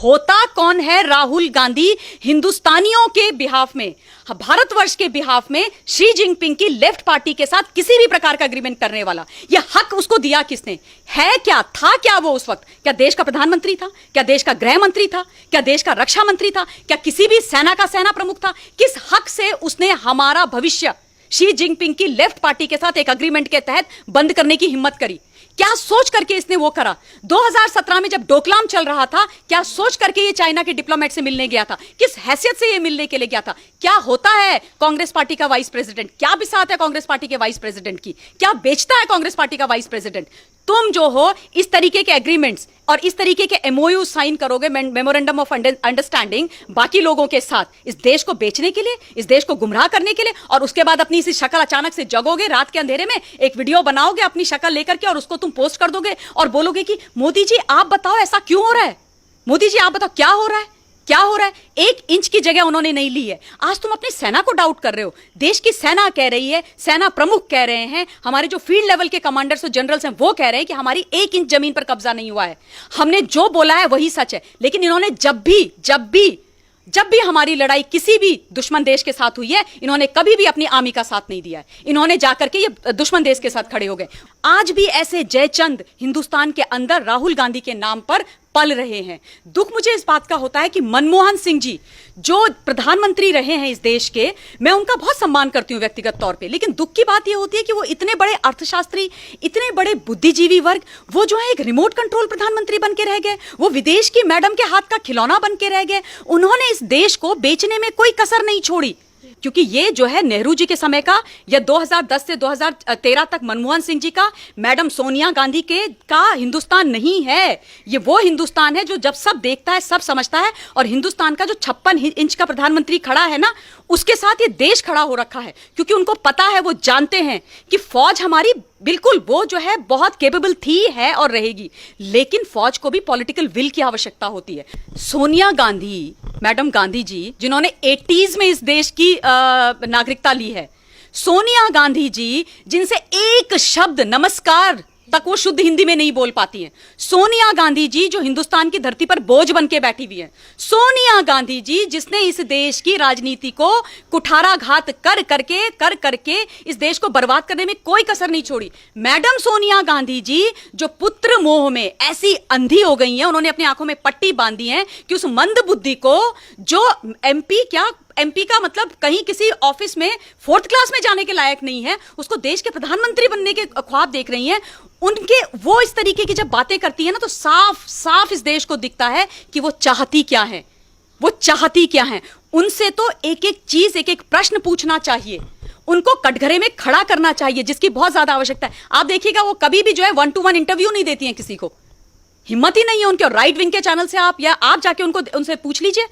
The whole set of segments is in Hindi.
होता कौन है राहुल गांधी हिंदुस्तानियों के बिहाफ में, भारतवर्ष के बिहाफ में शी जिनपिंग की लेफ्ट पार्टी के साथ किसी भी प्रकार का एग्रीमेंट करने वाला? यह हक उसको दिया किसने? है क्या, था क्या वो उस वक्त? क्या देश का प्रधानमंत्री था? क्या देश का गृह मंत्री था? क्या देश का रक्षा मंत्री था? क्या किसी भी सेना का सेना प्रमुख था? किस हक से उसने हमारा भविष्य शी जिनपिंग की लेफ्ट पार्टी के साथ एक एग्रीमेंट के तहत बंद करने की हिम्मत करी? क्या सोच करके इसने वो करा? 2017 में जब डोकलाम चल रहा था, क्या सोच करके ये चाइना के डिप्लोमेट से मिलने गया था? किस हैसियत से ये मिलने के लिए गया था? क्या होता है कांग्रेस पार्टी का वाइस प्रेसिडेंट? क्या बिसात है कांग्रेस पार्टी के वाइस प्रेसिडेंट की? क्या बेचता है कांग्रेस पार्टी का वाइस प्रेसिडेंट? तुम जो हो इस तरीके के एग्रीमेंट्स और इस तरीके के एमओयू साइन करोगे, मेमोरेंडम ऑफ अंडरस्टैंडिंग, बाकी लोगों के साथ, इस देश को बेचने के लिए, इस देश को गुमराह करने के लिए, और उसके बाद अपनी इसी शक्ल अचानक से जगोगे रात के अंधेरे में, एक वीडियो बनाओगे अपनी शक्ल लेकर के और उसको तुम पोस्ट कर दोगे और बोलोगे कि मोदी जी आप बताओ ऐसा क्यों हो रहा है, मोदी जी आप बताओ क्या हो रहा है, क्या हो रहा है? 1 इंच की जगह उन्होंने नहीं ली है। आज तुम अपनी सेना को डाउट कर रहे हो। देश की सेना कह रही है, सेना प्रमुख कह रहे हैं, हमारे जो फील्ड लेवल के कमांडर्स और जनरल्स हैं वो कह रहे हैं कि हमारी 1 इंच जमीन पर कब्जा नहीं हुआ है, हमने जो बोला है वही सच है। लेकिन इन्होंने जब भी हमारी लड़ाई किसी भी दुश्मन देश के साथ हुई है, इन्होंने कभी भी अपनी आर्मी का साथ नहीं दिया है। इन्होंने जाकर के ये दुश्मन देश के साथ खड़े हो गए। आज भी ऐसे जयचंद हिंदुस्तान के अंदर राहुल गांधी के नाम पर पल रहे हैं। दुख मुझे इस बात का होता है कि मनमोहन सिंह जी जो प्रधानमंत्री रहे हैं इस देश के, मैं उनका बहुत सम्मान करती हूं व्यक्तिगत तौर पे, लेकिन दुख की बात यह होती है कि वो इतने बड़े अर्थशास्त्री, इतने बड़े बुद्धिजीवी वर्ग, वो जो है एक रिमोट कंट्रोल प्रधानमंत्री बन के रह गए, वो विदेश की मैडम के हाथ का खिलौना बन के रह गए। उन्होंने इस देश को बेचने में कोई कसर नहीं छोड़ी, क्योंकि ये जो है नेहरू जी के समय का या 2010 से 2013 तक मनमोहन सिंह जी का, मैडम सोनिया गांधी के का हिंदुस्तान नहीं है। ये वो हिंदुस्तान है जो जब सब देखता है सब समझता है, और हिंदुस्तान का जो 56 इंच का प्रधानमंत्री खड़ा है ना, उसके साथ ये देश खड़ा हो रखा है, क्योंकि उनको पता है, वो जानते हैं कि फौज हमारी बिल्कुल वो जो है बहुत केपेबल थी, है और रहेगी, लेकिन फौज को भी पॉलिटिकल विल की आवश्यकता होती है। सोनिया गांधी, मैडम गांधी जी जिन्होंने 80s में इस देश की नागरिकता ली है, सोनिया गांधी जी जिनसे एक शब्द नमस्कार तक वो शुद्ध हिंदी में नहीं बोल पाती हैं, सोनिया गांधी जी जो हिंदुस्तान की धरती पर बोझ बन के बैठी हुई है, सोनिया गांधी जी जिसने इस देश की राजनीति को कुठाराघात कर करके इस देश को बर्बाद करने में कोई कसर नहीं छोड़ी, मैडम सोनिया गांधी जी जो पुत्र मोह में ऐसी अंधी हो गई हैं, उन्होंने अपनी आंखों में पट्टी बांधी है कि उस मंद बुद्धि को जो एमपी का मतलब कहीं किसी ऑफिस में 4th क्लास में जाने के लायक नहीं है, उसको देश के प्रधानमंत्री बनने के ख्वाब देख रही हैं, उनके वो इस तरीके की जब बातें करती है ना, तो साफ साफ इस देश को दिखता है कि वो चाहती क्या है, वो चाहती क्या है। उनसे तो एक एक चीज, एक एक प्रश्न पूछना चाहिए, उनको कटघरे में खड़ा करना चाहिए, जिसकी बहुत ज्यादा आवश्यकता है। आप देखिएगा वो कभी भी जो है 1-to-1 इंटरव्यू नहीं देती हैं किसी को, हिम्मत ही नहीं है उनके। राइट विंग के चैनल से आप जाके उनसे पूछ लीजिए,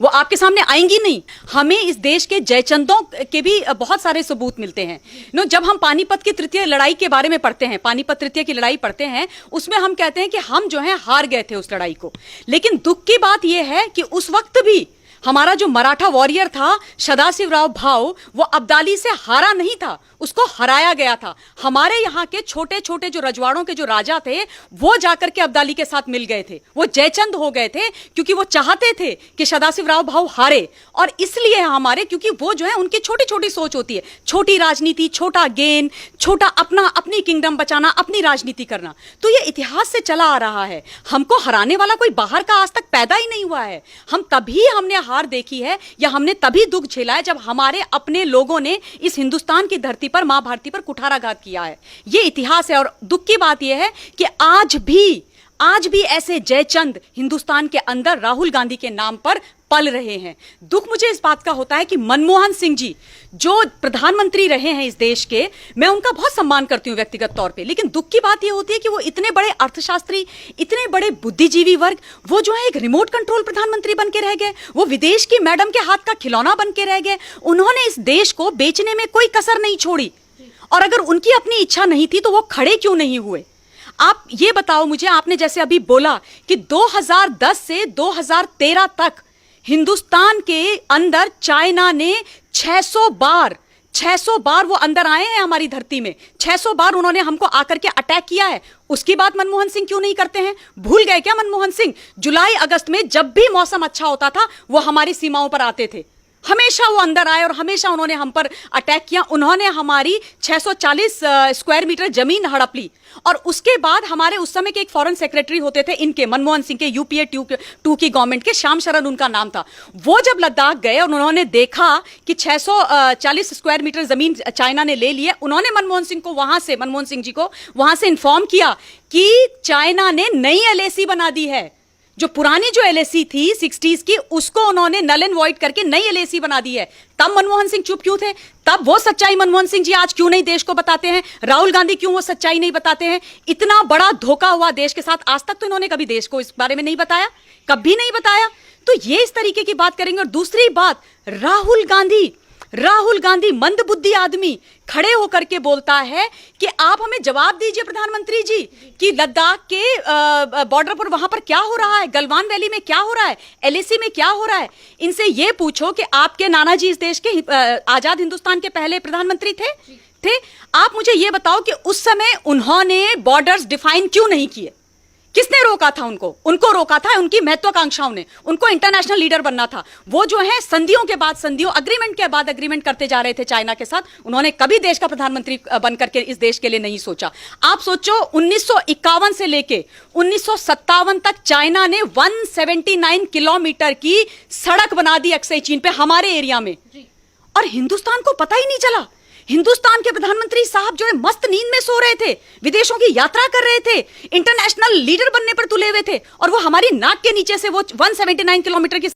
वो आपके सामने आएंगी नहीं। हमें इस देश के जयचंदों के भी बहुत सारे सबूत मिलते हैं। जब हम पानीपत की तृतीय लड़ाई के बारे में पढ़ते हैं, पानीपत तृतीय की लड़ाई पढ़ते हैं, उसमें हम कहते हैं कि हम जो है हार गए थे उस लड़ाई को। लेकिन दुख की बात यह है कि उस वक्त भी हमारा जो मराठा वॉरियर था सदाशिवराव भाऊ, वो अब्दाली से हारा नहीं था, उसको हराया गया था। हमारे यहाँ के छोटे छोटे जो रजवाड़ों के जो राजा थे, वो जाकर के अब्दाली के साथ मिल गए थे, वो जयचंद हो गए थे, क्योंकि वो चाहते थे कि सदाशिवराव भाऊ हारे। और इसलिए हमारे, क्योंकि वो जो है उनकी छोटी छोटी सोच होती है, छोटी राजनीति, छोटा गेन, छोटा अपनी किंगडम बचाना, अपनी राजनीति करना। तो ये इतिहास से चला आ रहा है। हमको हराने वाला कोई बाहर का आज तक पैदा ही नहीं हुआ है। हमने हार देखी है या हमने तभी दुख झेला है जब हमारे अपने लोगों ने इस हिंदुस्तान की धरती पर, मां भारती पर कुठाराघात किया है। यह इतिहास है। और दुख की बात यह है कि आज भी ऐसे जयचंद हिंदुस्तान के अंदर राहुल गांधी के नाम पर पल रहे हैं। दुख मुझे इस बात का होता है कि मनमोहन सिंह जी जो प्रधानमंत्री रहे हैं इस देश के, मैं उनका बहुत सम्मान करती हूं व्यक्तिगत तौर पे, लेकिन दुख की बात यह होती है कि वो इतने बड़े अर्थशास्त्री, इतने बड़े बुद्धिजीवी वर्ग, वो जो है एक रिमोट कंट्रोल प्रधानमंत्री बन के रह गए, वो विदेश की मैडम के हाथ का खिलौना बन के रह गए। उन्होंने इस देश को बेचने में कोई कसर नहीं छोड़ी, और अगर उनकी अपनी इच्छा नहीं थी तो वो खड़े क्यों नहीं हुए? आप ये बताओ मुझे, आपने जैसे अभी बोला कि 2010 से 2013 तक हिंदुस्तान के अंदर चाइना ने 600 बार 600 बार वो अंदर आए हैं हमारी धरती में, 600 बार उन्होंने हमको आकर के अटैक किया है। उसकी बात मनमोहन सिंह क्यों नहीं करते हैं? भूल गए क्या मनमोहन सिंह? जुलाई अगस्त में जब भी मौसम अच्छा होता था वो हमारी सीमाओं पर आते थे, हमेशा वो अंदर आए और हमेशा उन्होंने हम पर अटैक किया। उन्होंने हमारी 640 स्क्वायर मीटर जमीन हड़प ली। और उसके बाद हमारे उस समय के एक फॉरेन सेक्रेटरी होते थे इनके, मनमोहन सिंह के, यूपीए 2 की गवर्नमेंट के, श्याम शरण उनका नाम था। वो जब लद्दाख गए और उन्होंने देखा कि 640 स्क्वायर मीटर जमीन चाइना ने ले ली है, उन्होंने मनमोहन सिंह जी को वहां से इन्फॉर्म किया कि चाइना ने नई एलएसी बना दी है। जो पुरानी जो एलएसी थी 60s की, उसको उन्होंने नल एंड वॉइड करके नई एलएसी बना दी है। तब मनमोहन सिंह चुप क्यों थे? तब वो सच्चाई मनमोहन सिंह जी आज क्यों नहीं देश को बताते हैं? राहुल गांधी क्यों वो सच्चाई नहीं बताते हैं? इतना बड़ा धोखा हुआ देश के साथ, आज तक तो इन्होंने कभी देश को इस बारे में नहीं बताया, कभी नहीं बताया। तो ये इस तरीके की बात करेंगे। और दूसरी बात, राहुल गांधी मंदबुद्धि आदमी खड़े होकर के बोलता है कि आप हमें जवाब दीजिए प्रधानमंत्री जी कि लद्दाख के बॉर्डर पर वहां पर क्या हो रहा है, गलवान वैली में क्या हो रहा है, एलएसी में क्या हो रहा है। इनसे ये पूछो कि आपके नाना जी इस देश के आजाद हिंदुस्तान के पहले प्रधानमंत्री थे। आप मुझे ये बताओ कि उस समय उन्होंने बॉर्डर्स डिफाइन क्यों नहीं किए? किसने रोका था उनको रोका था उनकी महत्वाकांक्षाओं ने। उनको इंटरनेशनल लीडर बनना था। वो जो है संधियों के बाद संधियों, अग्रीमेंट के बाद अग्रीमेंट करते जा रहे थे चाइना के साथ। उन्होंने कभी देश का प्रधानमंत्री बनकर के इस देश के लिए नहीं सोचा। आप सोचो 1951 से लेके 1957 तक चाइना ने 179 किलोमीटर की सड़क बना दी अक्सई चीन पे, हमारे एरिया में, और हिंदुस्तान को पता ही नहीं चला। हिंदुस्तान के प्रधानमंत्री साहब जो है मस्त नींद में सो रहे थे, विदेशों की यात्रा कर रहे थे, इंटरनेशनल लीडर बनने पर तुले हुए थे, और वो हमारी नाक के नीचे से वो 179 किलोमीटर की